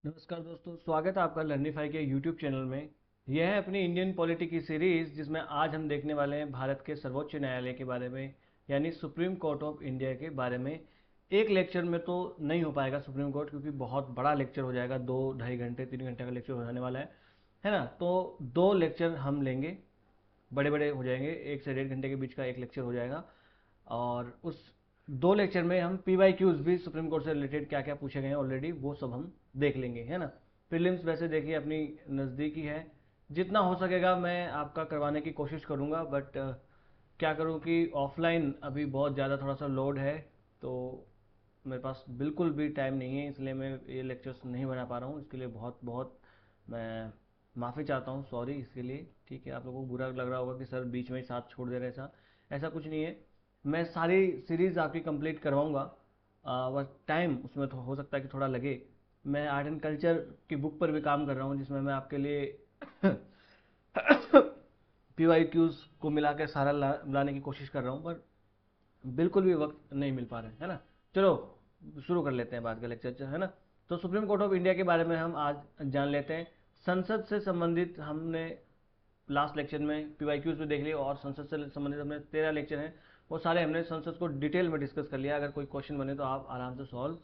नमस्कार दोस्तों, स्वागत है आपका लर्निफाई के यूट्यूब चैनल में। यह है अपनी इंडियन पॉलिटी की सीरीज, जिसमें आज हम देखने वाले हैं भारत के सर्वोच्च न्यायालय के बारे में, यानी सुप्रीम कोर्ट ऑफ इंडिया के बारे में। एक लेक्चर में तो नहीं हो पाएगा सुप्रीम कोर्ट, क्योंकि बहुत बड़ा लेक्चर हो जाएगा, 2 ढाई घंटे 3 घंटे का लेक्चर हो जाने वाला है ना। तो 2 लेक्चर हम लेंगे, बड़े बड़े हो जाएंगे, 1 से 1.5 घंटे के बीच का एक लेक्चर हो जाएगा। और उस 2 लेक्चर में हम PYQs भी सुप्रीम कोर्ट से रिलेटेड क्या क्या पूछे गए हैं ऑलरेडी, वो सब हम देख लेंगे, है ना। प्रीलिम्स वैसे देखिए अपनी नज़दीकी है, जितना हो सकेगा मैं आपका करवाने की कोशिश करूँगा, बट क्या करूँ कि ऑफलाइन अभी बहुत ज़्यादा थोड़ा सा लोड है, तो मेरे पास बिल्कुल भी टाइम नहीं है, इसलिए मैं ये लेक्चर्स नहीं बना पा रहा हूँ। इसके लिए बहुत बहुत मैं माफ़ी चाहता हूँ, सॉरी इसके लिए। ठीक है, आप लोगों को बुरा लग रहा होगा कि सर बीच में ही साथ छोड़ दे रहे, ऐसा ऐसा कुछ नहीं है। मैं सारी सीरीज़ आपकी कंप्लीट करवाऊँगा, बस टाइम उसमें तो हो सकता है कि थोड़ा लगे। मैं आर्ट एंड कल्चर की बुक पर भी काम कर रहा हूँ, जिसमें मैं आपके लिए PYQs को मिला के सारा लाने की कोशिश कर रहा हूँ, पर बिल्कुल भी वक्त नहीं मिल पा रहा है ना। चलो शुरू कर लेते हैं बात का लेक्चर, है ना। तो सुप्रीम कोर्ट ऑफ इंडिया के बारे में हम आज जान लेते हैं। संसद से संबंधित हमने लास्ट लेक्चर में PYQs में देख लिया, और संसद से संबंधित हमने 13 लेक्चर हैं, वो सारे हमने संसद को डिटेल में डिस्कस कर लिया। अगर कोई क्वेश्चन बने तो आप आराम से सॉल्व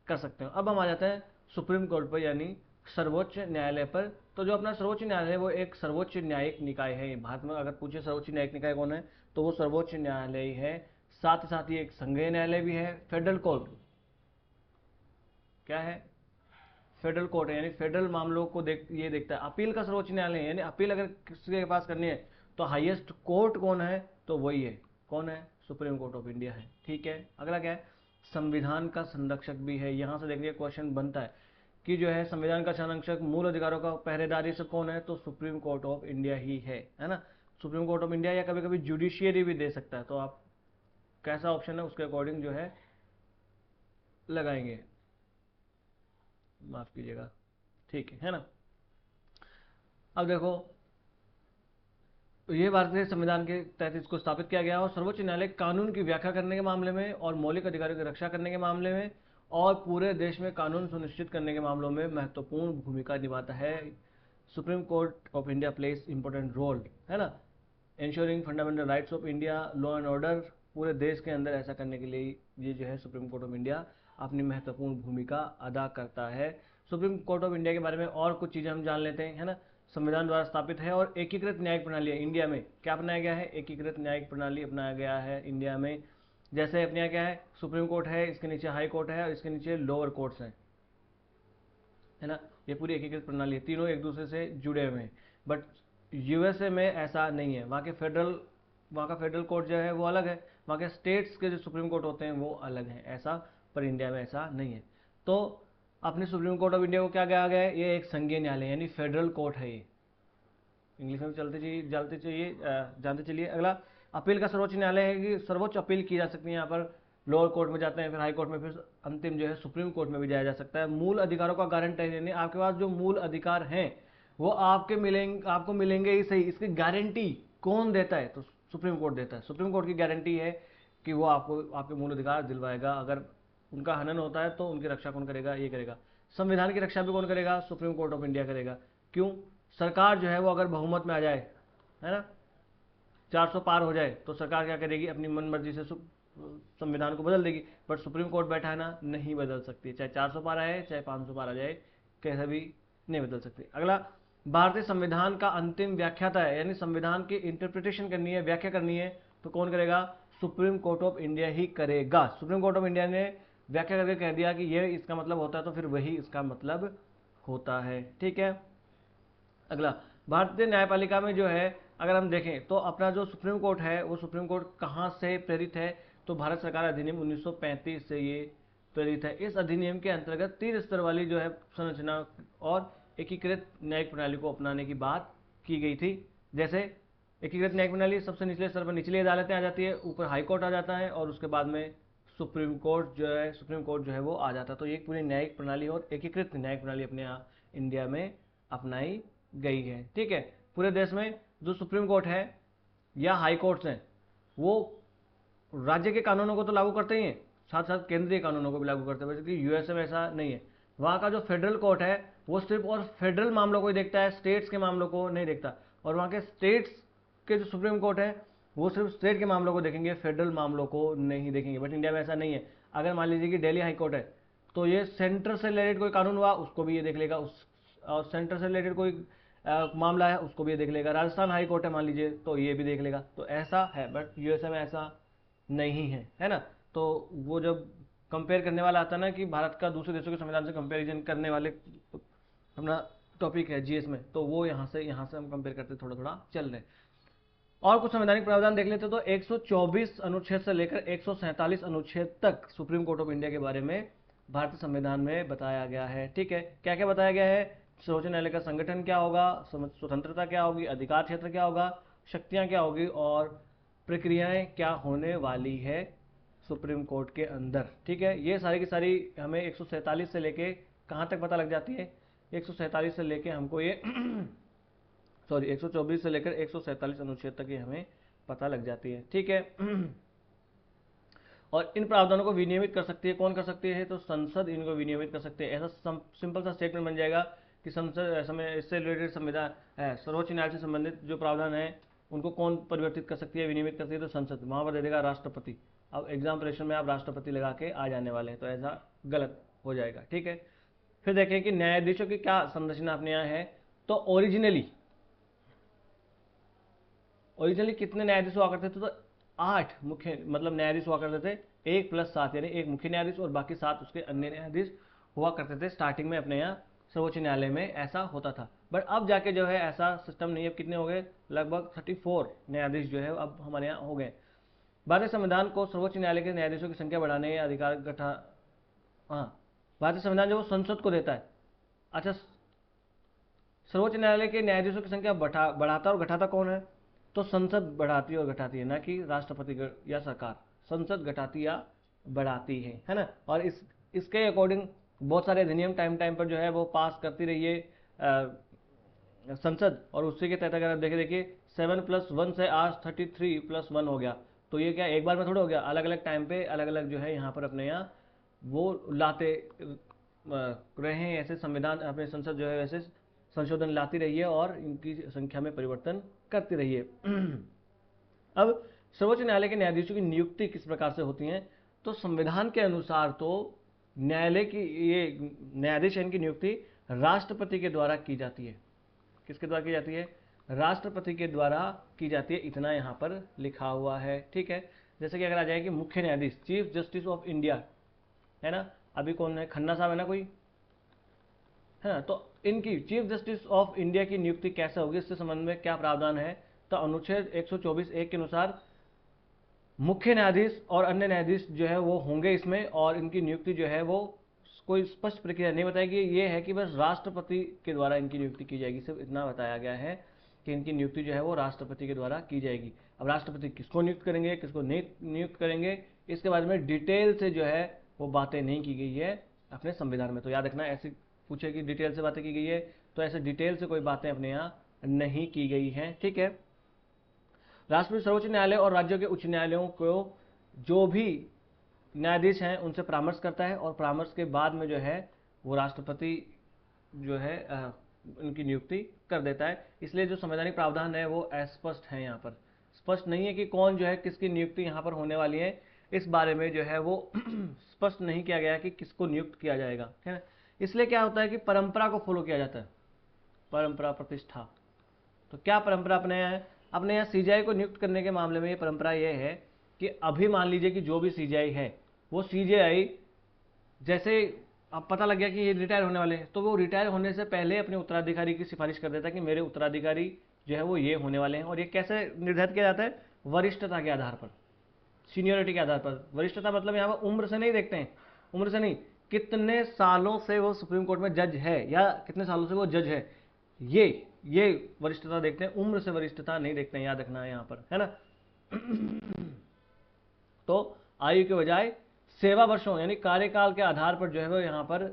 कर सकते हो। अब हम आ जाते हैं सुप्रीम कोर्ट पर, यानी सर्वोच्च न्यायालय पर। तो जो अपना सर्वोच्च न्यायालय है वो एक सर्वोच्च न्यायिक निकाय है। भारत में अगर पूछे सर्वोच्च न्यायिक निकाय कौन है, तो वो सर्वोच्च न्यायालय है। साथ ही साथ ये एक संघीय न्यायालय भी है। फेडरल कोर्ट क्या है? फेडरल कोर्ट है, यानी फेडरल मामलों को ये देखता है। अपील का सर्वोच्च न्यायालय है, यानी अपील अगर किसी के पास करनी है तो हाईएस्ट कोर्ट कौन है, तो वही है। कौन है? सुप्रीम कोर्ट ऑफ इंडिया है। ठीक है, अगला क्या है? संविधान का संरक्षक भी है। यहां से देखिए क्वेश्चन बनता है कि जो है संविधान का संरक्षक, मूल अधिकारों का पहरेदार, ये सब कौन है, तो सुप्रीम कोर्ट ऑफ इंडिया ही है ना। सुप्रीम कोर्ट ऑफ इंडिया, या कभी कभी जुडिशियरी भी दे सकता है, तो आप कैसा ऑप्शन है उसके अकॉर्डिंग जो है लगाएंगे, माफ कीजिएगा। ठीक है ना। अब देखो, तो ये भारतीय संविधान के तहत इसको स्थापित किया गया, और सर्वोच्च न्यायालय कानून की व्याख्या करने के मामले में और मौलिक अधिकारों की रक्षा करने के मामले में और पूरे देश में कानून सुनिश्चित करने के मामलों में महत्वपूर्ण भूमिका निभाता है। Supreme Court of India plays important role, है ना, ensuring fundamental rights of India, law and order. पूरे देश के अंदर ऐसा करने के लिए ये जो है सुप्रीम कोर्ट ऑफ इंडिया अपनी महत्वपूर्ण भूमिका अदा करता है। सुप्रीम कोर्ट ऑफ इंडिया के बारे में और कुछ चीज़ें हम जान लेते हैं, है ना। संविधान द्वारा स्थापित है और एकीकृत न्यायिक प्रणाली है। इंडिया में क्या अपनाया गया है? एकीकृत न्यायिक प्रणाली अपनाया गया है इंडिया में। जैसे अपने यहाँ क्या है, सुप्रीम कोर्ट है, इसके नीचे हाई कोर्ट है, और इसके नीचे लोअर कोर्ट्स हैं, है ना। ये पूरी एकीकृत प्रणाली है, तीनों एक दूसरे से जुड़े हुए हैं। बट USA में ऐसा नहीं है। वहाँ का फेडरल कोर्ट जो है वो अलग है, वहाँ के स्टेट्स के जो सुप्रीम कोर्ट होते हैं वो अलग हैं, ऐसा। पर इंडिया में ऐसा नहीं है। तो अपने सुप्रीम कोर्ट ऑफ इंडिया को क्या कहा गया है? ये एक संघीय न्यायालय, यानी फेडरल कोर्ट है ये। इंग्लिश में जानते चलिए। अगला, अपील का सर्वोच्च न्यायालय है कि सर्वोच्च अपील की जा सकती है। यहाँ पर लोअर कोर्ट में जाते हैं, फिर हाई कोर्ट में, फिर अंतिम जो है सुप्रीम कोर्ट में भी जाया जा सकता है। मूल अधिकारों का गारंटर है, यानी आपके पास जो मूल अधिकार हैं वो आपको मिलेंगे ही सही। इसकी गारंटी कौन देता है? तो सुप्रीम कोर्ट देता है। सुप्रीम कोर्ट की गारंटी है कि वो आपको आपके मूल अधिकार दिलवाएगा। अगर उनका हनन होता है तो उनकी रक्षा कौन करेगा? ये करेगा। संविधान की रक्षा भी कौन करेगा? सुप्रीम कोर्ट ऑफ इंडिया करेगा। क्यों? सरकार जो है वो अगर बहुमत में आ जाए, है ना, 400 पार हो जाए, तो सरकार क्या करेगी? अपनी मन मर्जी से संविधान को बदल देगी। बट सुप्रीम कोर्ट बैठा है ना, नहीं बदल सकती, चाहे 400 पार आए चाहे 500 पार आ जाए, कैसे भी नहीं बदल सकती। अगला, भारतीय संविधान का अंतिम व्याख्याता है, यानी संविधान की इंटरप्रिटेशन करनी है, व्याख्या करनी है, तो कौन करेगा? सुप्रीम कोर्ट ऑफ इंडिया ही करेगा। सुप्रीम कोर्ट ऑफ इंडिया ने व्याख्या करके कह दिया कि ये इसका मतलब होता है, तो फिर वही इसका मतलब होता है। ठीक है। अगला, भारतीय न्यायपालिका में जो है अगर हम देखें तो अपना जो सुप्रीम कोर्ट है वो सुप्रीम कोर्ट कहाँ से प्रेरित है? तो भारत सरकार अधिनियम 1935 से ये प्रेरित है। इस अधिनियम के अंतर्गत 3 स्तर वाली जो है संरचना और एकीकृत न्यायिक प्रणाली को अपनाने की बात की गई थी। जैसे एकीकृत न्यायिक प्रणाली, सबसे निचले स्तर पर निचली अदालतें आ जाती है, ऊपर हाई कोर्ट आ जाता है, और उसके बाद में सुप्रीम कोर्ट जो है वो आ जाता है। तो ये पूरी न्यायिक प्रणाली और एकीकृत न्यायिक प्रणाली अपने यहाँ इंडिया में अपनाई गई है। ठीक है। पूरे देश में जो सुप्रीम कोर्ट है या हाई कोर्ट्स हैं वो राज्य के कानूनों को तो लागू करते ही हैं, साथ साथ केंद्रीय कानूनों को भी लागू करते हैं, जबकि USA में ऐसा नहीं है। वहाँ का जो फेडरल कोर्ट है वो सिर्फ और फेडरल मामलों को ही देखता है, स्टेट्स के मामलों को नहीं देखता। और वहाँ के स्टेट्स के जो सुप्रीम कोर्ट है वो सिर्फ स्टेट के मामलों को देखेंगे, फेडरल मामलों को नहीं देखेंगे। बट इंडिया में ऐसा नहीं है। अगर मान लीजिए कि दिल्ली हाई कोर्ट है तो ये सेंटर से रिलेटेड कोई कानून हुआ उसको भी ये देख लेगा, उस और सेंटर से रिलेटेड कोई मामला है उसको भी ये देख लेगा। राजस्थान हाई कोर्ट है मान लीजिए तो ये भी देख लेगा। तो ऐसा है, बट यूएसए में ऐसा नहीं है ना। तो वो जब कंपेयर करने वाला आता है ना कि भारत का दूसरे देशों के संविधान से कंपेरिजन करने वाले अपना टॉपिक है जीएस में, तो वो यहाँ से हम कंपेयर करते थोड़ा थोड़ा चल रहे हैं। और कुछ संवैधानिक प्रावधान देख लेते तो 124 अनुच्छेद से लेकर 147 अनुच्छेद तक सुप्रीम कोर्ट ऑफ इंडिया के बारे में भारतीय संविधान में बताया गया है। ठीक है, क्या क्या बताया गया है? सर्वोच्च न्यायालय का संगठन क्या होगा, स्वतंत्रता क्या होगी, अधिकार क्षेत्र क्या होगा, शक्तियां क्या होगी और प्रक्रियाएं क्या होने वाली है सुप्रीम कोर्ट के अंदर। ठीक है, ये सारी की सारी हमें 147 से लेके कहाँ तक पता लग जाती है? 147 से लेके हमको ये सॉरी 124 से लेकर 147 अनुच्छेद तक ये हमें पता लग जाती है। ठीक है, और इन प्रावधानों को विनियमित कर सकती है, कौन कर सकती है? तो संसद इनको विनियमित कर सकते हैं। ऐसा सिंपल सा स्टेटमेंट बन जाएगा कि संसद इससे रिलेटेड संविधान है, सर्वोच्च न्यायालय से संबंधित जो प्रावधान है उनको कौन परिवर्तित कर सकती है, विनियमित कर सकती है? तो संसद। वहां पर दे देगा राष्ट्रपति। अब एग्जाम प्रेशर में आप राष्ट्रपति लगा के आ जाने वाले हैं, तो ऐसा गलत हो जाएगा। ठीक है, फिर देखें कि न्यायाधीशों की क्या संरचना अपने यहाँ है। तो ओरिजिनली कितने न्यायाधीश हुआ करते थे? तो 8 मुख्य मतलब न्यायाधीश हुआ करते थे, 1 + 7 यानी 1 मुख्य न्यायाधीश और बाकी 7 उसके अन्य न्यायाधीश हुआ करते थे। स्टार्टिंग में अपने यहाँ सर्वोच्च न्यायालय में ऐसा होता था। बट अब जाके जो है ऐसा सिस्टम नहीं है। अब कितने हो गए? लगभग 34 न्यायाधीश जो है अब हमारे यहाँ हो गए। भारतीय संविधान को सर्वोच्च न्यायालय के न्यायाधीशों की संख्या बढ़ाने या अधिकार गठा हाँ, भारतीय संविधान जो वो संसद को देता है। अच्छा, सर्वोच्च न्यायालय के न्यायाधीशों की संख्या बढ़ाता और घटाता कौन है? तो संसद बढ़ाती है और घटाती है, ना कि राष्ट्रपति या सरकार। संसद घटाती या बढ़ाती है ना। और इसके अकॉर्डिंग बहुत सारे अधिनियम टाइम टाइम पर जो है वो पास करती रही है संसद। और उसी के तहत अगर आप देखिए 7+1 से आज 33+1 हो गया। तो ये क्या एक बार में थोड़ा हो गया? अलग अलग टाइम पे अलग अलग जो है यहाँ पर अपने यहाँ वो लाते रहे हैं। ऐसे संविधान अपने संसद जो है वैसे संशोधन लाती रही है और इनकी संख्या में परिवर्तन करती रही है। अब सर्वोच्च न्यायालय के न्यायाधीशों की नियुक्ति किस प्रकार से होती है? तो संविधान के अनुसार तो न्यायालय की ये न्यायाधीश इनकी नियुक्ति राष्ट्रपति के द्वारा की जाती है। किसके द्वारा की जाती है? राष्ट्रपति के द्वारा की जाती है, इतना यहाँ पर लिखा हुआ है। ठीक है, जैसे कि अगर आ जाए कि मुख्य न्यायाधीश चीफ जस्टिस ऑफ इंडिया है ना, अभी कौन है? खन्ना साहब है ना कोई, है ना। तो इनकी चीफ जस्टिस ऑफ इंडिया की नियुक्ति कैसे होगी, इससे संबंध में क्या प्रावधान है? तो अनुच्छेद 124(1) के अनुसार मुख्य न्यायाधीश और अन्य न्यायाधीश जो है वो होंगे इसमें, और इनकी नियुक्ति जो है वो कोई स्पष्ट प्रक्रिया नहीं बताएगी। ये है कि बस राष्ट्रपति के द्वारा इनकी नियुक्ति की जाएगी, सिर्फ इतना बताया गया है कि इनकी नियुक्ति जो है वो राष्ट्रपति के द्वारा की जाएगी। अब राष्ट्रपति किसको नियुक्त करेंगे, किसको नहीं नियुक्त करेंगे, इसके बारे में डिटेल से जो है वो बातें नहीं की गई है अपने संविधान में। तो याद रखना, ऐसे पूछे कि डिटेल से बातें की गई है, तो ऐसे डिटेल से कोई बातें अपने यहाँ नहीं की गई हैं। ठीक है, राष्ट्रपति सर्वोच्च न्यायालय और राज्यों के उच्च न्यायालयों को जो भी न्यायाधीश हैं उनसे परामर्श करता है, और परामर्श के बाद में जो है वो राष्ट्रपति जो है उनकी नियुक्ति कर देता है। इसलिए जो संवैधानिक प्रावधान है वो अस्पष्ट है, यहाँ पर स्पष्ट नहीं है कि कौन जो है किसकी नियुक्ति यहाँ पर होने वाली है। इस बारे में जो है वो स्पष्ट नहीं किया गया कि किसको नियुक्त किया जाएगा, है ना। इसलिए क्या होता है कि परंपरा को फॉलो किया जाता है, परंपरा प्रतिष्ठा। तो क्या परंपरा अपने यहाँ है? अपने यहाँ सीजीआई को नियुक्त करने के मामले में ये परंपरा ये है कि अभी मान लीजिए कि जो भी सीजीआई है वो सीजीआई जैसे अब पता लग गया कि ये रिटायर होने वाले हैं, तो वो रिटायर होने से पहले अपने उत्तराधिकारी की सिफारिश कर देता है कि मेरे उत्तराधिकारी जो है वो ये होने वाले हैं। और ये कैसे निर्धारित किया जाता है? वरिष्ठता के आधार पर, सीनियरिटी के आधार पर। वरिष्ठता मतलब यहाँ पर उम्र से नहीं देखते हैं, उम्र से नहीं, कितने सालों से वो सुप्रीम कोर्ट में जज है या कितने सालों से वो जज है, ये वरिष्ठता देखते हैं, उम्र से वरिष्ठता नहीं देखते हैं, याद रखना है यहाँ पर, है ना। तो आयु के बजाय सेवा वर्षों यानी कार्यकाल के आधार पर जो है वो यहाँ पर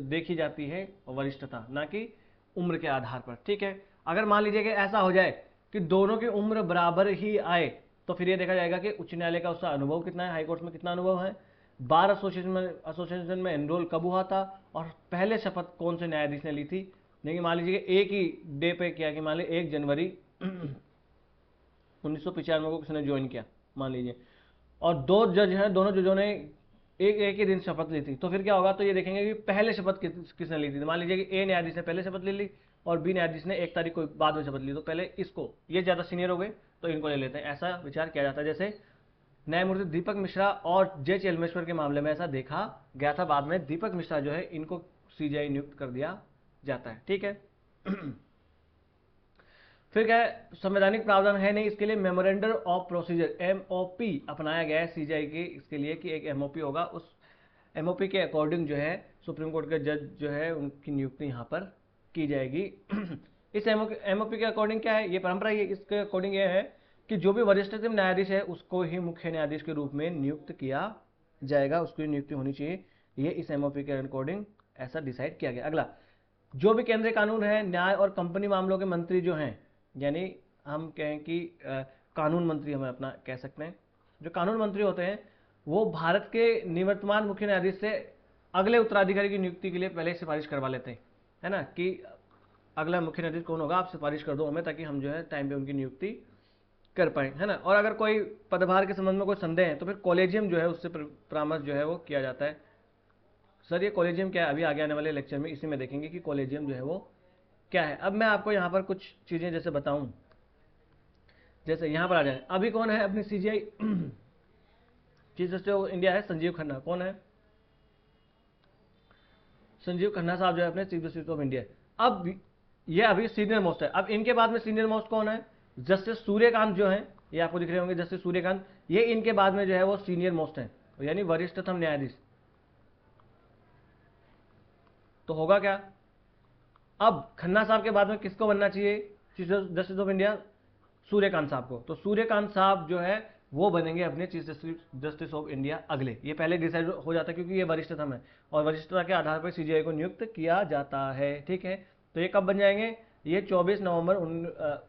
देखी जाती है वरिष्ठता, ना कि उम्र के आधार पर। ठीक है, अगर मान लीजिए कि ऐसा हो जाए कि दोनों की उम्र बराबर ही आए, तो फिर ये देखा जाएगा कि उच्च न्यायालय का उसका अनुभव कितना है, हाईकोर्ट में कितना अनुभव है, बार एसोसिएशन में एनरोल कब हुआ था, और पहले शपथ कौन से न्यायाधीश ने ली थी। देखिए मान लीजिए कि एक ही डे पे किया, कि मान लीजिए 1 जनवरी 1995 को किसने ज्वाइन किया मान लीजिए, और 2 जज हैं, दोनों जजों ने एक ही दिन शपथ ली थी, तो फिर क्या होगा, तो ये देखेंगे कि पहले शपथ किसने ली थी। मान लीजिए कि ए न्यायाधीश ने पहले शपथ ले ली और बी न्यायाधीश ने 1 तारीख को बाद में शपथ ली, तो पहले इसको, ये ज़्यादा सीनियर हो गए तो इनको ले लेते हैं, ऐसा विचार किया जाता है। जैसे न्यायमूर्ति दीपक मिश्रा और जे चेलमेश्वर के मामले में ऐसा देखा गया था, बाद में दीपक मिश्रा जो है इनको सीजीआई नियुक्त कर दिया जाता है, ठीक है। फिर क्या है, संवैधानिक प्रावधान है नहीं इसके लिए, मेमोरेंडम ऑफ प्रोसीजर एमओपी अपनाया गया है सीजीआई के इसके लिए, कि एक एमओपी होगा, उस एमओपी के अकॉर्डिंग जो है सुप्रीम कोर्ट के जज जो है उनकी नियुक्ति यहाँ पर की जाएगी। इस एमओपी के अकॉर्डिंग क्या है, ये परंपरा, ये इसके अकॉर्डिंग ये है कि जो भी वरिष्ठतम न्यायाधीश है उसको ही मुख्य न्यायाधीश के रूप में नियुक्त किया जाएगा, उसकी नियुक्ति होनी चाहिए, ये इस एमओपी के अकॉर्डिंग ऐसा डिसाइड किया गया। अगला, जो भी केंद्रीय कानून है, न्याय और कंपनी मामलों के मंत्री जो हैं, यानी हम कहें कि कानून मंत्री हम अपना कह सकते हैं, जो कानून मंत्री होते हैं वो भारत के निवर्तमान मुख्य न्यायाधीश से अगले उत्तराधिकारी की नियुक्ति के लिए पहले ही सिफारिश करवा लेते हैं, है ना, कि अगला मुख्य न्यायाधीश कौन होगा, आप सिफारिश कर दो हमें, ताकि हम जो है टाइम पे उनकी नियुक्ति कर पाए, है ना। और अगर कोई पदभार के संबंध में कोई संदेह है तो फिर कॉलेजियम जो है उससे परामर्श जो है वो किया जाता है। सर ये कॉलेजियम क्या है, अभी आगे आने वाले लेक्चर में इसी में देखेंगे कि कॉलेजियम जो है वो क्या है। अब मैं आपको यहाँ पर कुछ चीज़ें जैसे बताऊँ, जैसे यहाँ पर आ जाए, अभी कौन है अपनी CGI chief justice of India है संजीव खन्ना, कौन है, संजीव खन्ना साहब जो है अपने चीफ जस्टिस ऑफ इंडिया। अब ये अभी सीनियर मोस्ट है। अब इनके बाद में सीनियर मोस्ट कौन है, जस्टिस सूर्यकांत जो है, ये आपको दिख रहे होंगे जस्टिस सूर्यकांत, ये इनके बाद में जो है वो सीनियर मोस्ट है, यानी वरिष्ठतम न्यायाधीश। तो होगा क्या, अब खन्ना साहब के बाद में किसको बनना चाहिए chief justice of India, Suryakant साहब को। तो सूर्यकांत साहब जो है वो बनेंगे अपने चीफ जस्टिस ऑफ इंडिया अगले, ये पहले डिसाइड हो जाता है क्योंकि ये वरिष्ठतम है और वरिष्ठता के आधार पर सीजीआई को नियुक्त किया जाता है, ठीक है। तो ये कब बन जाएंगे, ये 24 नवंबर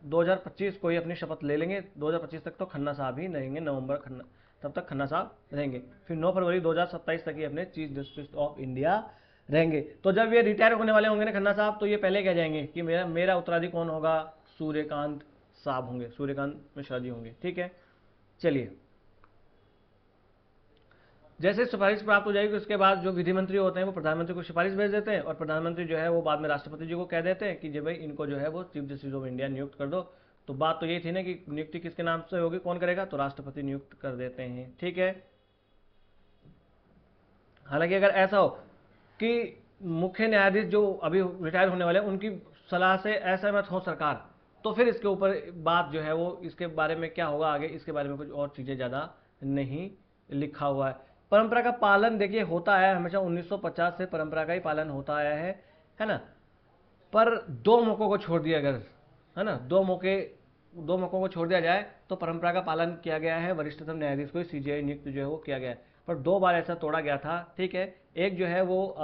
2025 को ही अपनी शपथ ले लेंगे। 2025 तक तो खन्ना साहब ही रहेंगे, नवंबर खन्ना, तब तक खन्ना साहब रहेंगे। फिर 9 फरवरी 2027 तक ही अपने चीफ जस्टिस ऑफ इंडिया रहेंगे। तो जब ये रिटायर होने वाले होंगे ना खन्ना साहब, तो ये पहले कह जाएंगे कि मेरा उत्तराधिकारी कौन होगा, सूर्यकांत साहब होंगे, सूर्यकांत मिश्रा जी होंगे, ठीक है। चलिए, जैसे सिफारिश प्राप्त हो जाएगी उसके बाद जो विधि मंत्री होते हैं वो प्रधानमंत्री को सिफारिश भेज देते हैं, और प्रधानमंत्री जो है वो बाद में राष्ट्रपति जी को कह देते हैं कि जो भाई इनको जो है वो चीफ जस्टिस ऑफ इंडिया नियुक्त कर दो। तो बात तो ये थी ना कि नियुक्ति किसके नाम से होगी, कौन करेगा, तो राष्ट्रपति नियुक्त कर देते हैं, ठीक है। हालांकि अगर ऐसा हो कि मुख्य न्यायाधीश जो अभी रिटायर होने वाले हैं उनकी सलाह से असहमत हो सरकार, तो फिर इसके ऊपर बात जो है वो, इसके बारे में क्या होगा आगे, इसके बारे में कुछ और चीज़ें ज़्यादा नहीं लिखा हुआ है। परंपरा का पालन देखिए होता है हमेशा, 1950 से परंपरा का ही पालन होता आया है ना। पर 2 मौकों को छोड़ दिया अगर, है ना, 2 मौकों को छोड़ दिया जाए तो परंपरा का पालन किया गया है, वरिष्ठतम न्यायाधीश को सीजीआई नियुक्त जो है वो किया गया है। पर 2 बार ऐसा तोड़ा गया था, ठीक है। एक जो है वो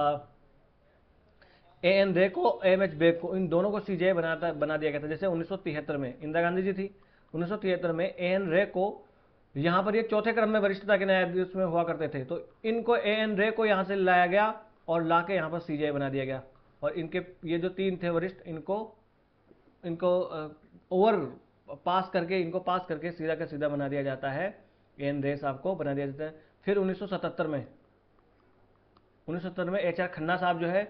एन रे को, एम एच बेग को, इन दोनों को सीजीआई बना दिया गया था। जैसे 1973 में इंदिरा गांधी जी थी, 1973 में एन रे को, यहाँ पर ये चौथे क्रम में वरिष्ठता के न्यायाधीश में हुआ करते थे, तो इनको एन रे को यहाँ से लाया गया और ला के यहाँ पर सीजीआई बना दिया गया। और इनके ये जो 3 थे वरिष्ठ, इनको ओवर पास करके सीधा का सीधा बना दिया जाता है, एन रे साहब को बना दिया जाता है। फिर 1977 में एच आर खन्ना साहब जो है,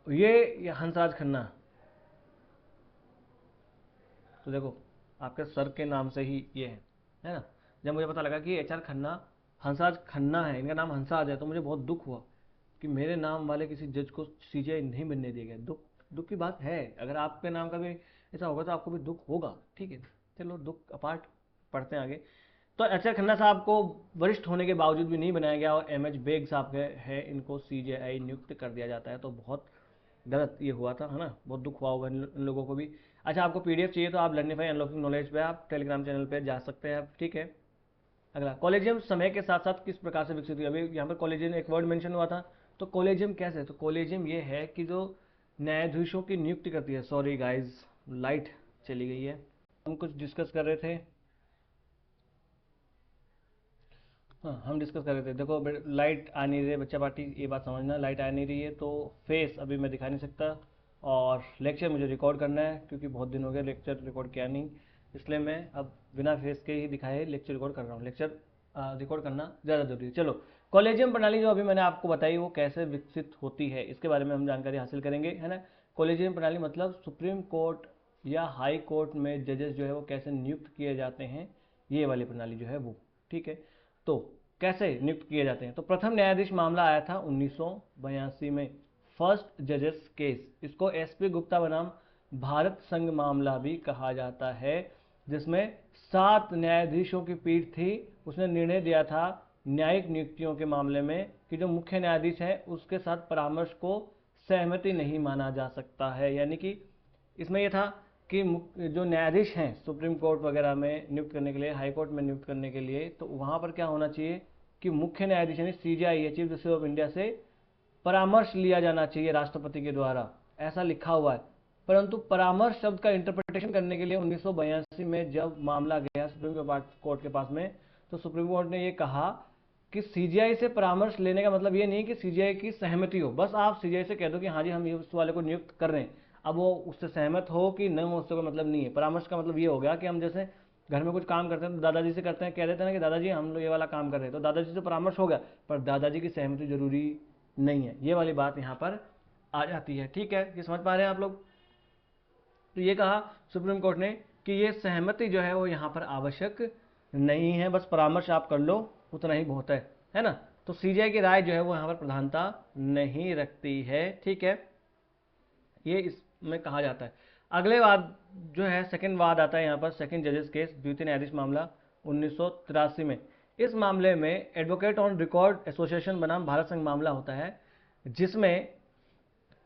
ये हंसराज खन्ना, तो देखो आपके सर के नाम से ही ये है ना। जब मुझे पता लगा कि एच आर खन्ना हंसराज खन्ना है, इनका नाम हंसराज है, तो मुझे बहुत दुख हुआ कि मेरे नाम वाले किसी जज को सीजीआई नहीं बनने दिया गया। दुख की बात है, अगर आपके नाम का भी ऐसा होगा तो आपको भी दुख होगा, ठीक है। चलो दुख अपार्ट, पढ़ते हैं आगे। तो एच आर खन्ना साहब को वरिष्ठ होने के बावजूद भी नहीं बनाया गया, और एम एच बेग साहब है इनको सीजीआई नियुक्त कर दिया जाता है। तो बहुत गलत ये हुआ था, है ना, बहुत दुख हुआ होगा इन लोगों को भी। अच्छा, आपको पीडीएफ चाहिए तो आप लर्निफाई अनलॉकिंग नॉलेज पे आप टेलीग्राम चैनल पे जा सकते हैं, ठीक है। अगला, कॉलेजियम समय के साथ साथ किस प्रकार से विकसित हुई। अभी यहाँ पर कॉलेजियम एक वर्ड मेंशन हुआ था, तो कॉलेजियम कैसे, तो कॉलेजियम ये है कि जो न्यायाधीशों की नियुक्ति करती है। सॉरी गाइज, लाइट चली गई है, हम कुछ डिस्कस कर रहे थे। हाँ, हम डिस्कस कर रहे थे। देखो लाइट आ नहीं रही है बच्चा पार्टी, ये बात समझना, लाइट आ नहीं रही है तो फेस अभी मैं दिखा नहीं सकता, और लेक्चर मुझे रिकॉर्ड करना है क्योंकि बहुत दिन हो गए लेक्चर रिकॉर्ड किया नहीं, इसलिए मैं अब बिना फेस के ही दिखाए लेक्चर रिकॉर्ड कर रहा हूँ। लेक्चर रिकॉर्ड करना ज़्यादा जरूरी है। चलो, कॉलेजियम प्रणाली जो अभी मैंने आपको बताई वो कैसे विकसित होती है इसके बारे में हम जानकारी हासिल करेंगे, है ना। कॉलेजियम प्रणाली मतलब सुप्रीम कोर्ट या हाई कोर्ट में जजेस जो है वो कैसे नियुक्त किए जाते हैं, ये वाली प्रणाली जो है वो, ठीक है। तो कैसे नियुक्त किए जाते हैं, तो प्रथम न्यायाधीश मामला आया था 1982 में, फर्स्ट जजेस केस, इसको एसपी गुप्ता बनाम भारत संघ मामला भी कहा जाता है, जिसमें 7 न्यायाधीशों की पीठ थी। उसने निर्णय दिया था न्यायिक नियुक्तियों के मामले में कि जो मुख्य न्यायाधीश है उसके साथ परामर्श को सहमति नहीं माना जा सकता है। यानी कि इसमें यह था कि जो न्यायाधीश हैं सुप्रीम कोर्ट वगैरह में नियुक्त करने के लिए, हाई कोर्ट में नियुक्त करने के लिए, तो वहाँ पर क्या होना चाहिए कि मुख्य न्यायाधीश यानी CJI chief justice of India से परामर्श लिया जाना चाहिए राष्ट्रपति के द्वारा, ऐसा लिखा हुआ है। परंतु परामर्श शब्द का इंटरप्रिटेशन करने के लिए 1982 में जब मामला गया सुप्रीम कोर्ट के पास में, तो सुप्रीम कोर्ट ने ये कहा कि सीजीआई से परामर्श लेने का मतलब ये नहीं कि सीजीआई की सहमति हो, बस आप सीजीआई से कह दो कि हाँ जी हम इस वाले को नियुक्त कर रहे हैं, अब वो उससे सहमत हो कि नहीं उससे कोई मतलब नहीं है। परामर्श का मतलब ये हो गया कि हम जैसे घर में कुछ काम करते हैं तो दादाजी से करते हैं, कह देते हैं ना कि दादाजी हम लोग ये वाला काम कर रहे हैं, तो दादाजी से परामर्श हो गया, पर दादाजी की सहमति जरूरी नहीं है, ये वाली बात यहाँ पर आ जाती है, ठीक है। ये समझ पा रहे हैं आप लोग। तो ये कहा सुप्रीम कोर्ट ने कि ये सहमति जो है वो यहाँ पर आवश्यक नहीं है, बस परामर्श आप कर लो उतना ही बहुत है ना। तो सीजीआई की राय जो है वो यहाँ पर प्रधानता नहीं रखती है, ठीक है, ये इसमें कहा जाता है। अगले वाद जो है सेकंड वाद आता है यहाँ पर, सेकंड जजेस केस, द्वितीय न्यायाधीश मामला 1983 में। इस मामले में एडवोकेट ऑन रिकॉर्ड एसोसिएशन बनाम भारत संघ मामला होता है, जिसमें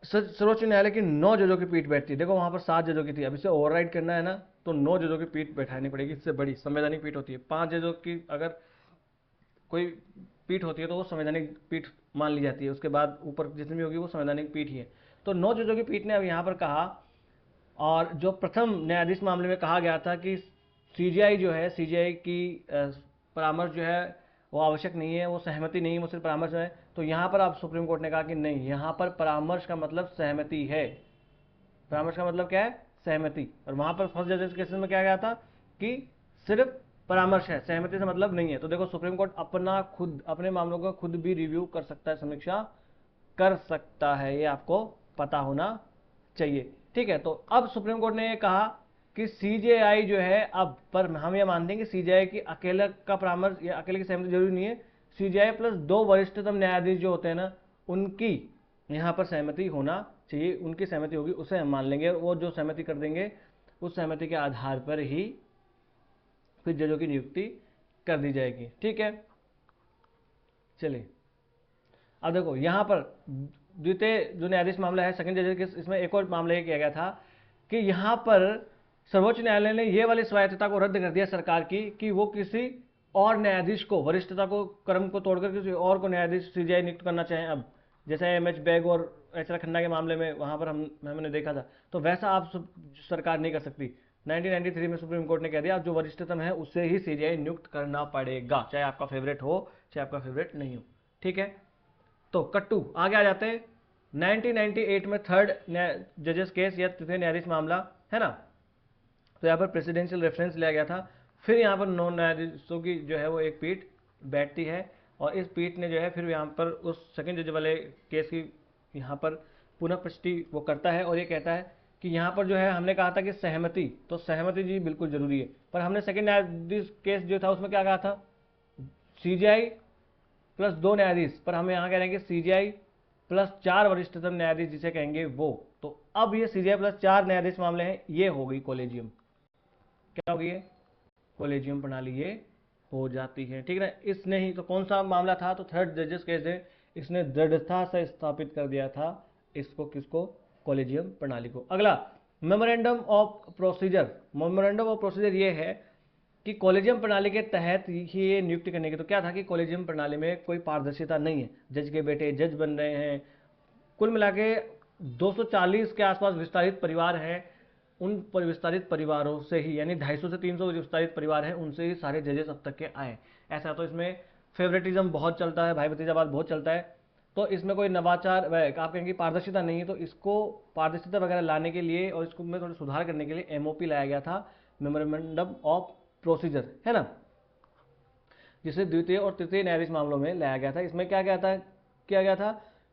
सर्वोच्च न्यायालय की 9 जजों की पीठ बैठती है। देखो वहां पर 7 जजों की थी, अब इसे ओवरराइड करना है ना तो 9 जजों की पीठ बैठानी पड़ेगी, इससे बड़ी संवैधानिक पीठ होती है। 5 जजों की अगर कोई पीठ होती है तो वो संवैधानिक पीठ मान ली जाती है, उसके बाद ऊपर जितनी भी होगी वो संवैधानिक पीठ ही है। तो 9 जजों की पीठ ने अब यहाँ पर कहा, और जो प्रथम न्यायाधीश मामले में कहा गया था कि सीजीआई जो है, सीजीआई की परामर्श जो है वो आवश्यक नहीं है, वो सहमति नहीं है, वो सिर्फ परामर्श है। तो यहाँ पर अब सुप्रीम कोर्ट ने कहा कि नहीं, यहाँ पर परामर्श का मतलब सहमति है। परामर्श का मतलब क्या है? सहमति। और वहां पर फर्स्ट जजेस केसेस में क्या गया था कि सिर्फ परामर्श है, सहमति से मतलब नहीं है। तो देखो सुप्रीम कोर्ट अपना खुद अपने मामलों का खुद भी रिव्यू कर सकता है, समीक्षा कर सकता है, ये आपको पता होना चाहिए, ठीक है। तो अब सुप्रीम कोर्ट ने ये कहा कि सीजेआई जो है, अब पर हम ये मानते हैं कि सीजेआई की अकेले का परामर्श या अकेले की सहमति जरूरी नहीं है, सीजेआई प्लस 2 वरिष्ठतम न्यायाधीश जो होते हैं ना, उनकी यहाँ पर सहमति होना चाहिए, उनकी सहमति होगी उसे हम मान लेंगे, और वो जो सहमति कर देंगे उस सहमति के आधार पर ही फिर जजों की नियुक्ति कर दी जाएगी, ठीक है। चलिए अब देखो यहाँ पर द्वितीय जो न्यायाधीश मामला है सेकंड जज के, इसमें एक और मामला ये किया गया था कि यहाँ पर सर्वोच्च न्यायालय ने ये वाली स्वायत्तता को रद्द कर दिया सरकार की कि वो किसी और न्यायाधीश को, वरिष्ठता को क्रम को तोड़कर किसी और को न्यायाधीश सीजीआई नियुक्त करना चाहें। अब जैसे एमएच बैग और एच खन्ना के मामले में वहां पर हमने देखा था, तो वैसा आप सरकार नहीं कर सकती। 1993 में सुप्रीम कोर्ट ने कह दिया अब जो वरिष्ठतम है उससे ही सीजीआई नियुक्त करना पड़ेगा, चाहे आपका फेवरेट हो चाहे आपका फेवरेट नहीं हो, ठीक है। तो कट्टू आगे आ जाते हैं 1998 में थर्ड जजेस केस या तृतीय न्यायाधीश मामला, है ना। तो यहाँ पर प्रेसिडेंशियल रेफरेंस लिया गया था। फिर यहाँ पर 9 न्यायाधीशों की जो है वो एक पीठ बैठती है, और इस पीठ ने जो है फिर यहाँ पर उस सेकंड जज वाले केस की यहाँ पर पुनः पुष्टि वो करता है, और ये कहता है कि यहाँ पर जो है हमने कहा था कि सहमति, तो सहमति जी बिल्कुल जरूरी है, पर हमने सेकंड न्यायाधीश केस जो था उसमें क्या कहा था, सीजीआई प्लस 2 न्यायाधीश, पर हम यहाँ कह रहे हैं कि सीजीआई प्लस 4 वरिष्ठतम न्यायाधीश जिसे कहेंगे वो। तो अब ये सीजीआई प्लस 4 न्यायाधीश मामले हैं, ये हो गई कॉलेजियम, क्या होगी ये कॉलेजियम प्रणाली, ये हो जाती है, ठीक है। इसने ही तो कौन सा मामला था, तो थर्ड जजेस केस है, इसने दृढ़ता से स्थापित कर दिया था इसको, किसको, कॉलेजियम प्रणाली को। अगला memorandum of procedure, memorandum of procedure ये है कि कॉलेजियम प्रणाली के तहत ही ये नियुक्ति करने की। तो क्या था कि कॉलेजियम प्रणाली में कोई पारदर्शिता नहीं है, जज के बेटे जज बन रहे हैं, कुल मिला के 240 के आसपास विस्तारित परिवार हैं, उन पर विस्तारित परिवारों से ही, यानी 250 से 300 विस्तारित परिवार हैं, उनसे ही सारे जजेस अब तक के आए। ऐसा तो इसमें फेवरेटिज्म बहुत चलता है, भाई भतीजावाद बहुत चलता है। तो इसमें कोई नवाचार आप कहेंगे पारदर्शिता नहीं है, तो इसको पारदर्शिता वगैरह लाने के लिए और इसको में थोड़ा सुधार करने के लिए एमओपी लाया गया था, मेमोरेंडम ऑफ प्रोसीजर, है ना, जिसे द्वितीय और तृतीय न्यायाधीश मामलों में लाया गया था। इसमें क्या किया गया था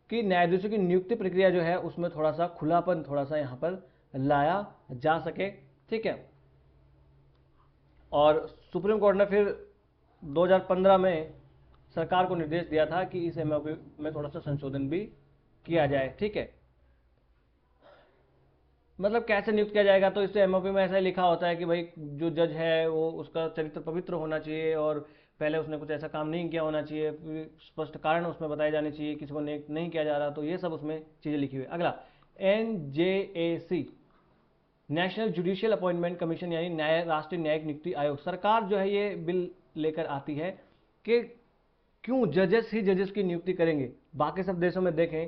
कि न्यायाधीशों की नियुक्ति प्रक्रिया जो है उसमें थोड़ा सा खुलापन थोड़ा सा यहाँ पर लाया जा सके, ठीक है। और सुप्रीम कोर्ट ने फिर 2015 में सरकार को निर्देश दिया था कि इस एमओपी में थोड़ा सा संशोधन भी किया जाए, ठीक है। मतलब कैसे नियुक्त किया जाएगा, तो इससे एमओपी में ऐसा ही लिखा होता है कि भाई जो जज है वो उसका चरित्र पवित्र होना चाहिए और पहले उसने कुछ ऐसा काम नहीं किया होना चाहिए, स्पष्ट कारण उसमें बताए जाने चाहिए, किसी को नहीं किया जा रहा, तो ये सब उसमें चीज़ें लिखी हुई। अगला NJAC, national judicial appointment commission, यानी राष्ट्रीय न्यायिक नियुक्ति आयोग। सरकार जो है ये बिल लेकर आती है कि क्यों जजेस ही जजेस की नियुक्ति करेंगे। बाकी सब देशों में देखें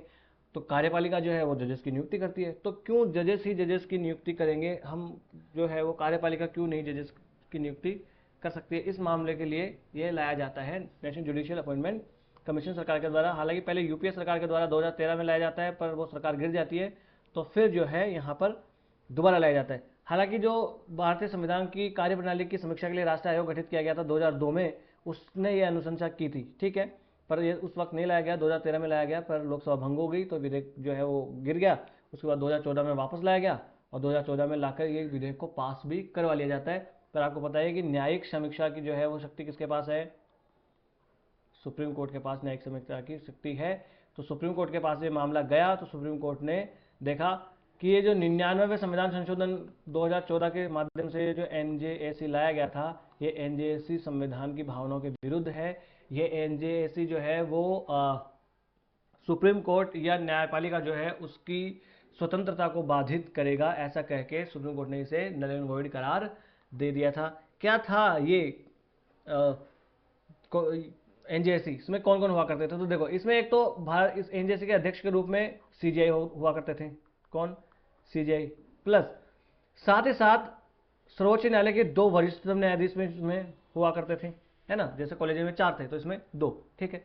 तो कार्यपालिका जो है वो जजेस की नियुक्ति करती है, तो क्यों जजेस ही जजेस की नियुक्ति करेंगे, हम जो है वो कार्यपालिका क्यों नहीं जजेस की नियुक्ति कर सकती है। इस मामले के लिए ये लाया जाता है नेशनल जुडिशियल अपॉइंटमेंट कमीशन सरकार के द्वारा। हालांकि पहले यूपीए सरकार के द्वारा 2013 में लाया जाता है, पर वो सरकार गिर जाती है, तो फिर जो है यहाँ पर दोबारा लाया जाता है। हालांकि जो भारतीय संविधान की कार्यप्रणाली की समीक्षा के लिए राष्ट्रीय आयोग गठित किया गया था 2002 में, उसने ये अनुशंसा की थी, ठीक है, पर ये उस वक्त नहीं लाया गया, 2013 में लाया गया, पर लोकसभा भंग हो गई तो विधेयक जो है वो गिर गया। उसके बाद 2014 में वापस लाया गया और 2014 में लाकर ये विधेयक को पास भी करवा लिया जाता है। पर आपको पता है कि न्यायिक समीक्षा की जो है वो शक्ति किसके पास है, सुप्रीम कोर्ट के पास न्यायिक समीक्षा की शक्ति है। तो सुप्रीम कोर्ट के पास ये मामला गया तो सुप्रीम कोर्ट ने देखा कि ये जो 99वें संविधान संशोधन 2014 के माध्यम से जो एनजेएसी लाया गया था, ये एनजेएसी संविधान की भावनाओं के विरुद्ध है। ये एनजेएसी जो है वो सुप्रीम कोर्ट या न्यायपालिका जो है उसकी स्वतंत्रता को बाधित करेगा, ऐसा कह के सुप्रीम कोर्ट ने इसे नल एंड वॉइड करार दे दिया था। क्या था ये एनजेएसी, इसमें कौन कौन हुआ करते थे, तो देखो इसमें एक तो भारत इस एनजेएसी के अध्यक्ष के रूप में सीजीआई हुआ करते थे, कौन, सीजीआई, प्लस साथ ही साथ सर्वोच्च न्यायालय के 2 वरिष्ठतम न्यायाधीश में इसमें हुआ करते थे, है ना, जैसे कॉलेज में 4 थे तो इसमें 2, ठीक है।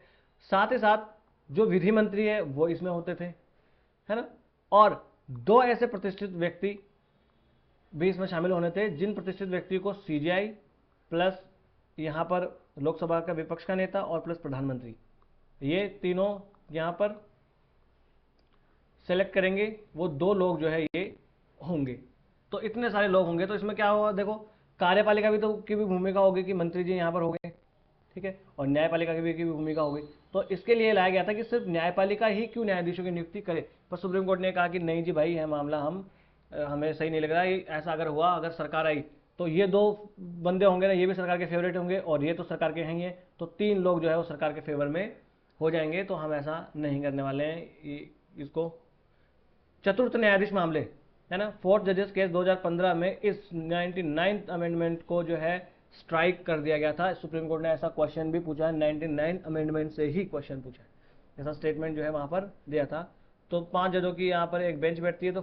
साथ ही साथ जो विधि मंत्री है वो इसमें होते थे, है ना, और 2 ऐसे प्रतिष्ठित व्यक्ति भी इसमें शामिल होने थे, जिन प्रतिष्ठित व्यक्ति को सीजीआई प्लस यहाँ पर लोकसभा का विपक्ष का नेता और प्लस प्रधानमंत्री, ये तीनों यहाँ पर सेलेक्ट करेंगे, वो 2 लोग जो है ये होंगे। तो इतने सारे लोग होंगे तो इसमें क्या होगा, देखो कार्यपालिका भी तो की भी भूमिका होगी कि मंत्री जी यहाँ पर हो गए, ठीक है, और न्यायपालिका की भी भूमिका होगी। तो इसके लिए लाया गया था कि सिर्फ न्यायपालिका ही क्यों न्यायाधीशों की नियुक्ति करे, पर सुप्रीम कोर्ट ने कहा कि नहीं जी भाई, यह मामला हमें सही नहीं लग रहा है, ऐसा अगर हुआ, अगर सरकार आई तो ये 2 बंदे होंगे ना, ये भी सरकार के फेवरेट होंगे और ये तो सरकार के हैं ही, तो 3 लोग जो है वो सरकार के फेवर में हो जाएंगे, तो हम ऐसा नहीं करने वाले हैं। इसको चतुर्थ न्यायाधीश मामले, है ना, 4th जजेस केस 2015 में इस 99th अमेंडमेंट को जो है स्ट्राइक कर दिया गया था। सुप्रीम कोर्ट ने ऐसा क्वेश्चन भी पूछा है, 99 अमेंडमेंट से ही क्वेश्चन पूछा है, ऐसा स्टेटमेंट जो है वहां पर दिया था। तो 5 जजों की यहाँ पर एक बेंच बैठती है, तो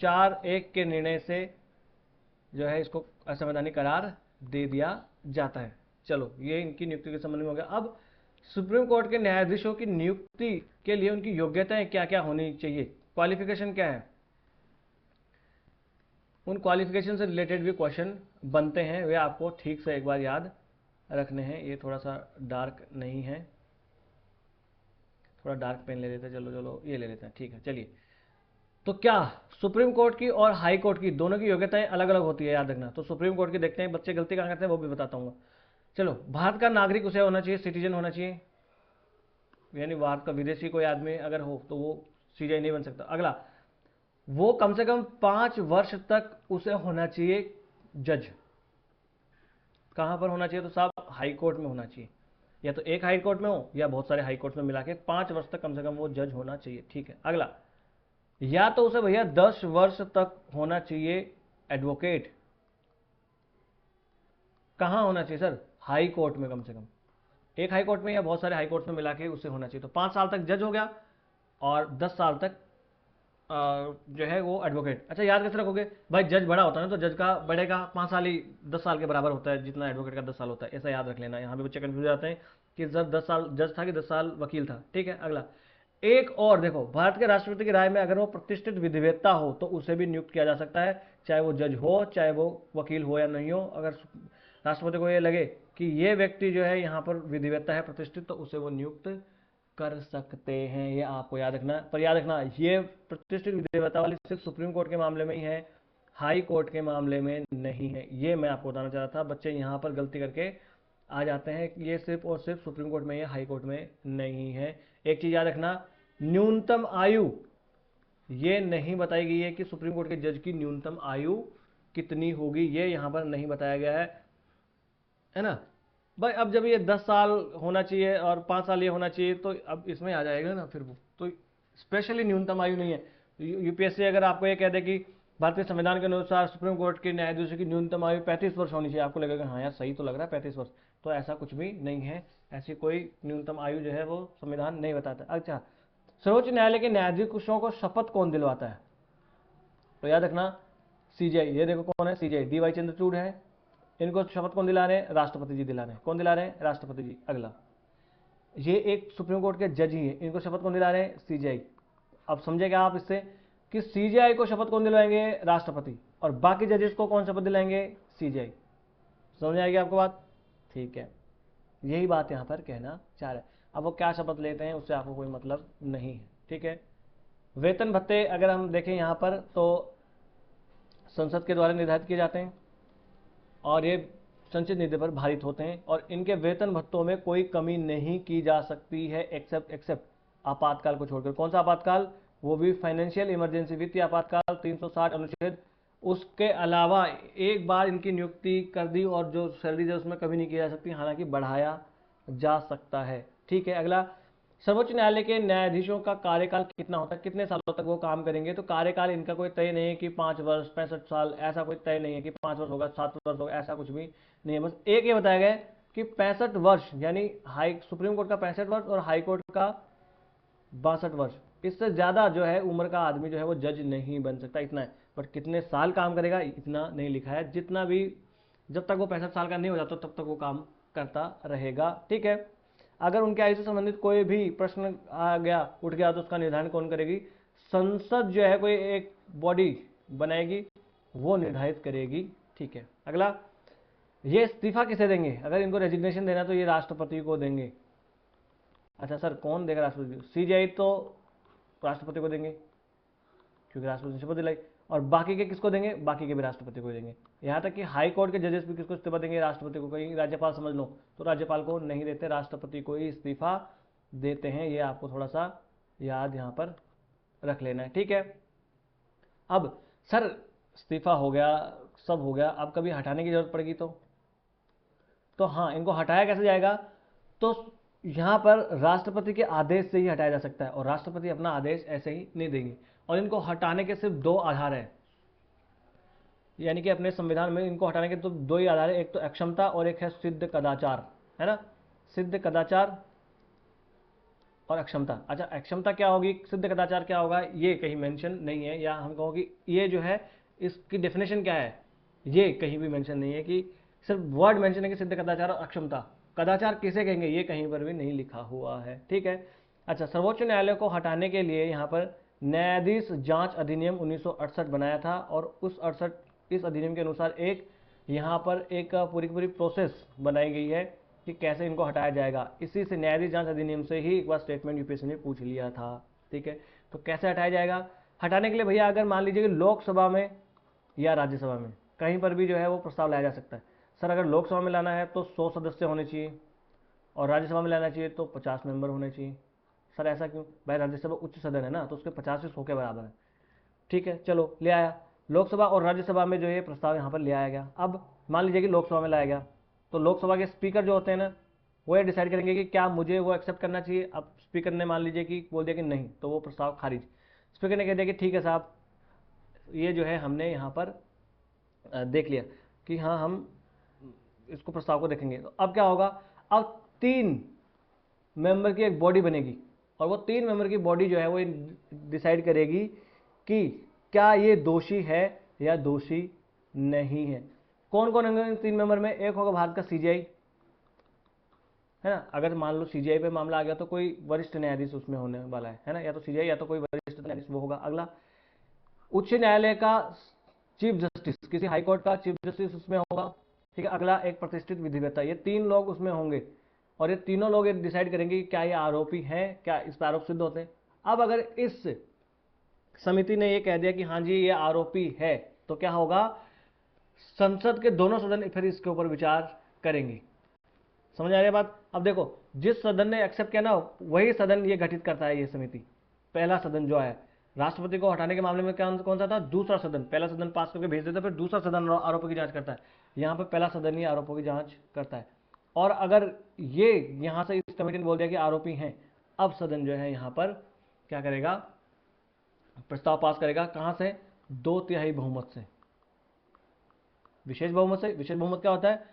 4-1 के निर्णय से जो है इसको असंवैधानिक करार दे दिया जाता है। चलो ये इनकी नियुक्ति के संबंध में हो गया। अब सुप्रीम कोर्ट के न्यायाधीशों की नियुक्ति के लिए उनकी योग्यताएं क्या क्या होनी चाहिए, क्वालिफिकेशन क्या है, उन क्वालिफिकेशन से रिलेटेड भी क्वेश्चन बनते हैं, वे आपको ठीक से एक बार याद रखने हैं। ये थोड़ा सा डार्क नहीं है, थोड़ा डार्क पेन ले लेते हैं, चलो ये ले लेते हैं, ठीक है। चलिए, तो क्या सुप्रीम कोर्ट की और हाई कोर्ट की दोनों की योग्यताएं अलग अलग होती है, याद रखना। तो सुप्रीम कोर्ट की देखते हैं, बच्चे गलती कहाँ करते हैं वो भी बताता हूँ। चलो, भारत का नागरिक उसे होना चाहिए, सिटीजन होना चाहिए, यानी भारत का विदेशी कोई आदमी अगर हो तो वो सीजीआई नहीं बन सकता। अगला, वो कम से कम 5 वर्ष तक उसे होना चाहिए जज। कहां पर होना चाहिए, तो साहब हाई कोर्ट में होना चाहिए, या तो एक हाई कोर्ट में हो या बहुत सारे हाई कोर्ट में मिला के 5 वर्ष तक कम से कम वो जज होना चाहिए, ठीक है। अगला, या तो उसे भैया 10 वर्ष तक होना चाहिए एडवोकेट। कहां होना चाहिए सर, हाई कोर्ट में, कम से कम एक हाई कोर्ट में या बहुत सारे हाई कोर्ट में मिला के उसे होना चाहिए। तो 5 साल तक जज हो गया और 10 साल तक जो है वो एडवोकेट। अच्छा याद कैसे रखोगे भाई, जज बड़ा होता है ना, तो जज का बड़े का 5 साल ही 10 साल के बराबर होता है जितना एडवोकेट का 10 साल होता है, ऐसा याद रख लेना। यहाँ पे बच्चे कंफ्यूज हो जाते हैं कि जब 10 साल जज था कि 10 साल वकील था। ठीक है, अगला एक और देखो, भारत के राष्ट्रपति की राय में अगर वो प्रतिष्ठित विधिवेत्ता हो तो उसे भी नियुक्त किया जा सकता है, चाहे वो जज हो चाहे वो वकील हो या नहीं हो। अगर राष्ट्रपति को ये लगे कि ये व्यक्ति जो है यहाँ पर विधिवेत्ता है प्रतिष्ठित, तो उसे वो नियुक्त कर सकते हैं। ये आपको याद रखना, पर याद रखना ये प्रतिष्ठित विधिवेत्ता वाली सिर्फ सुप्रीम कोर्ट के मामले में ही है, हाई कोर्ट के मामले में नहीं है। ये मैं आपको बताना चाह रहा था, बच्चे यहाँ पर गलती करके आ जाते हैं कि ये सिर्फ और सिर्फ सुप्रीम कोर्ट में, ये हाई कोर्ट में नहीं है। एक चीज याद रखना, न्यूनतम आयु ये नहीं बताई गई है कि सुप्रीम कोर्ट के जज की न्यूनतम आयु कितनी होगी, ये यहाँ पर नहीं बताया गया है ना भाई। अब जब ये 10 साल होना चाहिए और 5 साल ये होना चाहिए, तो अब इसमें आ जाएगा ना फिर वो तो स्पेशली न्यूनतम आयु नहीं है। यूपीएससी अगर आपको ये कह दे कि भारतीय संविधान के अनुसार सुप्रीम कोर्ट के न्यायाधीशों की न्यूनतम आयु 35 वर्ष होनी चाहिए, आपको लगेगा हाँ यार सही तो लग रहा है 35 वर्ष, तो ऐसा कुछ भी नहीं है। ऐसी कोई न्यूनतम आयु जो है वो संविधान नहीं बताता। अच्छा, सर्वोच्च न्यायालय के न्यायाधीशों को शपथ कौन दिलवाता है? तो याद रखना सीजीआई, ये देखो कौन है, सीजीआई डी वाई चंद्रचूड़ है। इनको शपथ कौन दिला रहे हैं? राष्ट्रपति जी दिला रहे हैं। कौन दिला रहे हैं? राष्ट्रपति जी। अगला, ये एक सुप्रीम कोर्ट के जज ही है, इनको शपथ कौन दिला रहे हैं? सीजीआई। अब समझेगा आप इससे कि सीजीआई को शपथ कौन दिलाएंगे? राष्ट्रपति। और बाकी जजेस को कौन शपथ दिलाएंगे? सीजीआई। समझ आएगी आपको बात? ठीक है, यही बात यहां पर कहना चाह रहे हैं। अब वो क्या शपथ लेते हैं उससे आपको कोई मतलब नहीं है। ठीक है, वेतन भत्ते अगर हम देखें यहां पर तो संसद के द्वारा निर्धारित किए जाते हैं और ये संचित निधि पर भारित होते हैं, और इनके वेतन भत्तों में कोई कमी नहीं की जा सकती है एक्सेप्ट आपातकाल को छोड़कर। कौन सा आपातकाल? वो भी फाइनेंशियल इमरजेंसी, वित्तीय आपातकाल 360 अनुच्छेद। उसके अलावा एक बार इनकी नियुक्ति कर दी और जो सैलरी है उसमें कमी नहीं की जा सकती, हालांकि बढ़ाया जा सकता है। ठीक है, अगला, सर्वोच्च न्यायालय के न्यायाधीशों का कार्यकाल कितना होता है, कितने सालों तक वो काम करेंगे? तो कार्यकाल इनका कोई तय नहीं है कि 5 वर्ष 65 साल, ऐसा कोई तय नहीं है कि 5 वर्ष होगा 7 वर्ष होगा, ऐसा कुछ भी नहीं है। बस एक ये बताया गया है कि 65 वर्ष, यानी हाई सुप्रीम कोर्ट का 65 वर्ष और हाई कोर्ट का 62 वर्ष। इससे ज्यादा जो है उम्र का आदमी जो है वो जज नहीं बन सकता, इतना है। बट कितने साल काम करेगा इतना नहीं लिखा है, जितना भी, जब तक वो 65 साल का नहीं हो जाता तब तक वो काम करता रहेगा। ठीक है, अगर उनके आयु से संबंधित कोई भी प्रश्न आ गया उठ गया तो उसका निर्धारण कौन करेगी? संसद जो है कोई एक बॉडी बनाएगी, वो निर्धारित करेगी। ठीक है, अगला, ये इस्तीफा किसे देंगे? अगर इनको रेजिग्नेशन देना तो ये राष्ट्रपति को देंगे। अच्छा सर कौन देगा राष्ट्रपति? सीजीआई तो राष्ट्रपति को देंगे क्योंकि राष्ट्रपति ने शपथ दिलाई, और बाकी के किसको देंगे? बाकी के भी राष्ट्रपति को देंगे। यहाँ तक कि हाई कोर्ट के जजेस भी किसको इस्तीफा देंगे? राष्ट्रपति को। कहीं राज्यपाल समझ लो तो राज्यपाल को नहीं देते, राष्ट्रपति को ही इस्तीफा देते हैं। ये आपको थोड़ा सा याद यहाँ पर रख लेना है। ठीक है, अब सर इस्तीफा हो गया, सब हो गया, अब कभी हटाने की जरूरत पड़ेगी तो हाँ, इनको हटाया कैसे जाएगा? तो यहाँ पर राष्ट्रपति के आदेश से ही हटाया जा सकता है, और राष्ट्रपति अपना आदेश ऐसे ही नहीं देंगे। और इनको हटाने के सिर्फ 2 आधार हैं, यानी कि अपने संविधान में इनको हटाने के तो 2 ही आधार है, एक तो अक्षमता और एक है सिद्ध कदाचार, है ना? सिद्ध कदाचार और अक्षमता। अच्छा, अक्षमता क्या होगी, सिद्ध कदाचार क्या होगा, ये कहीं मेंशन नहीं है, या हम कहो कि ये जो है इसकी डेफिनेशन क्या है, ये कहीं भी मेंशन नहीं है, कि सिर्फ वर्ड मेंशन है कि सिद्ध कदाचार और अक्षमता। कदाचार किसे कहेंगे ये कहीं पर भी नहीं लिखा हुआ है। ठीक है, अच्छा, सर्वोच्च न्यायालय को हटाने के लिए यहाँ पर न्यायाधीश जांच अधिनियम 1968 बनाया था, और इस अधिनियम के अनुसार एक यहाँ पर एक पूरी पूरी प्रोसेस बनाई गई है कि कैसे इनको हटाया जाएगा। इसी से न्यायाधीश जांच अधिनियम से ही एक बार स्टेटमेंट यूपीएससी ने पूछ लिया था। ठीक है, तो कैसे हटाया जाएगा? हटाने के लिए भैया अगर मान लीजिए कि लोकसभा में या राज्यसभा में कहीं पर भी जो है वो प्रस्ताव लाया जा सकता है। सर अगर लोकसभा में लाना है तो 100 सदस्य होने चाहिए, और राज्यसभा में लाना चाहिए तो 50 मेंबर होने चाहिए। सर ऐसा क्यों? भाई राज्यसभा उच्च सदन है ना, तो उसके 50 से 100 के बराबर है। ठीक है, चलो ले आया, लोकसभा और राज्यसभा में जो ये प्रस्ताव यहाँ पर ले आया गया। अब मान लीजिए कि लोकसभा में लाया गया, तो लोकसभा के स्पीकर जो होते हैं ना, वो ये डिसाइड करेंगे कि क्या मुझे वो एक्सेप्ट करना चाहिए। अब स्पीकर ने मान लीजिए कि बोल दिया कि नहीं, तो वो प्रस्ताव खारिज। स्पीकर ने कह दिया कि ठीक है साहब, ये जो है हमने यहाँ पर देख लिया कि हाँ हम इसको प्रस्ताव को देखेंगे। तो अब क्या होगा, अब 3 मेंबर की एक बॉडी बनेगी, और वो 3 मेंबर की बॉडी जो है वो डिसाइड करेगी कि क्या ये दोषी है या दोषी नहीं है। कौन कौन होंगे इन 3 मेंबर में? एक होगा भारत का सीजीआई, है ना, अगर मान लो सीजीआई पे मामला आ गया तो कोई वरिष्ठ न्यायाधीश उसमें होने वाला है ना, या तो सीजीआई या तो कोई वरिष्ठ न्यायाधीश वो होगा। अगला उच्च न्यायालय का चीफ जस्टिस, किसी हाई कोर्ट का चीफ जस्टिस उसमें होगा, ठीक है। अगला एक प्रतिष्ठित विधिवेत्ता, ये 3 लोग उसमें होंगे और ये तीनों लोग ये डिसाइड करेंगे कि क्या ये आरोपी है, क्या इस पर आरोप सिद्ध होते हैं। अब अगर इस समिति ने ये कह दिया कि हाँ जी ये आरोपी है, तो क्या होगा, संसद के दोनों सदन फिर इसके ऊपर विचार करेंगे। समझ आ रही है बात? अब देखो, जिस सदन ने एक्सेप्ट किया ना वही सदन ये गठित करता है ये समिति। पहला सदन जो है, राष्ट्रपति को हटाने के मामले में कौन सा था? दूसरा सदन। पहला सदन पास करके भेज देता है, फिर दूसरा सदन आरोपों की जांच करता है। यहाँ पर पहला सदन ही आरोपों की जांच करता है। और अगर ये यहाँ से इस कमेटी ने बोल दिया कि आरोपी हैं, अब सदन जो है यहाँ पर क्या करेगा, प्रस्ताव पास करेगा। कहाँ से? 2/3 बहुमत से, विशेष बहुमत से। विशेष बहुमत क्या होता है?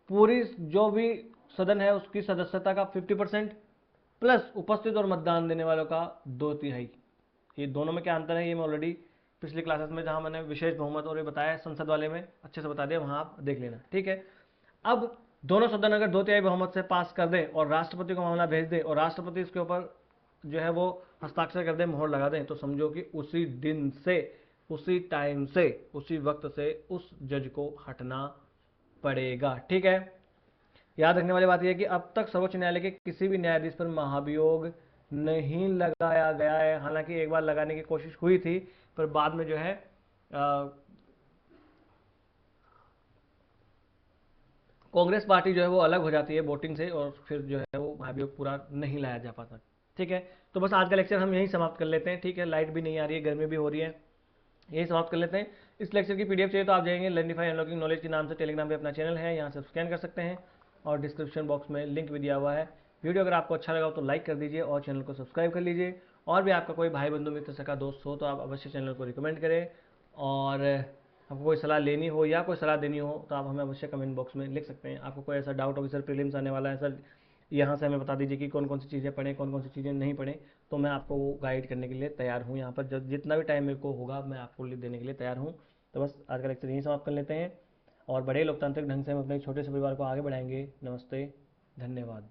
पूरी जो भी सदन है उसकी सदस्यता का 50% प्लस उपस्थित और मतदान देने वालों का 2/3। ये दोनों में क्या अंतर है ये मैं ऑलरेडी पिछली क्लासेस में जहां मैंने विशेष बहुमत और ये बताया संसद वाले में अच्छे से बता दिया, वहां आप देख लेना, ठीक है। अब दोनों सदन अगर 2/3 बहुमत से पास कर दे और राष्ट्रपति को मामला भेज दे और राष्ट्रपति इसके ऊपर जो है वो हस्ताक्षर कर दे, मोहर लगा दें, तो समझो कि उसी दिन से, उसी टाइम से, उसी वक्त से उस जज को हटना पड़ेगा, ठीक है। याद रखने वाली बात यह है कि अब तक सर्वोच्च न्यायालय के किसी भी न्यायाधीश पर महाभियोग नहीं लगाया गया है। हालांकि एक बार लगाने की कोशिश हुई थी, पर बाद में जो है कांग्रेस पार्टी जो है वो अलग हो जाती है वोटिंग से और फिर जो है वो महाभियोग पूरा नहीं लाया जा पाता, ठीक है। तो बस आज का लेक्चर हम यहीं समाप्त कर लेते हैं, ठीक है। लाइट भी नहीं आ रही है, गर्मी भी हो रही है, यही समाप्त कर लेते हैं। इस लेक्चर की पीडीएफ चाहिए तो आप जाएंगे लर्निफाई अनलॉकिंग नॉलेज के नाम से टेलीग्राम पे अपना चैनल है, यहाँ से स्कैन कर सकते हैं और डिस्क्रिप्शन बॉक्स में लिंक भी दिया हुआ है। वीडियो अगर आपको अच्छा लगा हो तो लाइक कर दीजिए और चैनल को सब्सक्राइब कर लीजिए। और भी आपका कोई भाई बंधु मित्र सका दोस्त हो तो आप अवश्य चैनल को रिकमेंड करें। और आपको कोई सलाह लेनी हो या कोई सलाह देनी हो तो आप हमें अवश्य कमेंट बॉक्स में लिख सकते हैं। आपको कोई ऐसा डाउट हो कि सर प्रीलिम्स आने वाला है सर, यहाँ से हमें बता दीजिए कि कौन कौन सी चीज़ें पढ़ें, कौन कौन सी चीज़ें नहीं पढ़ें, तो मैं आपको वो गाइड करने के लिए तैयार हूँ। यहाँ पर जितना भी टाइम मेरे को होगा मैं आपको देने के लिए तैयार हूँ। तो बस आज का लेक्चर यहीं समाप्त कर लेते हैं और बड़े लोकतांत्रिक ढंग से हम अपने छोटे से परिवार को आगे बढ़ाएंगे। नमस्ते, धन्यवाद।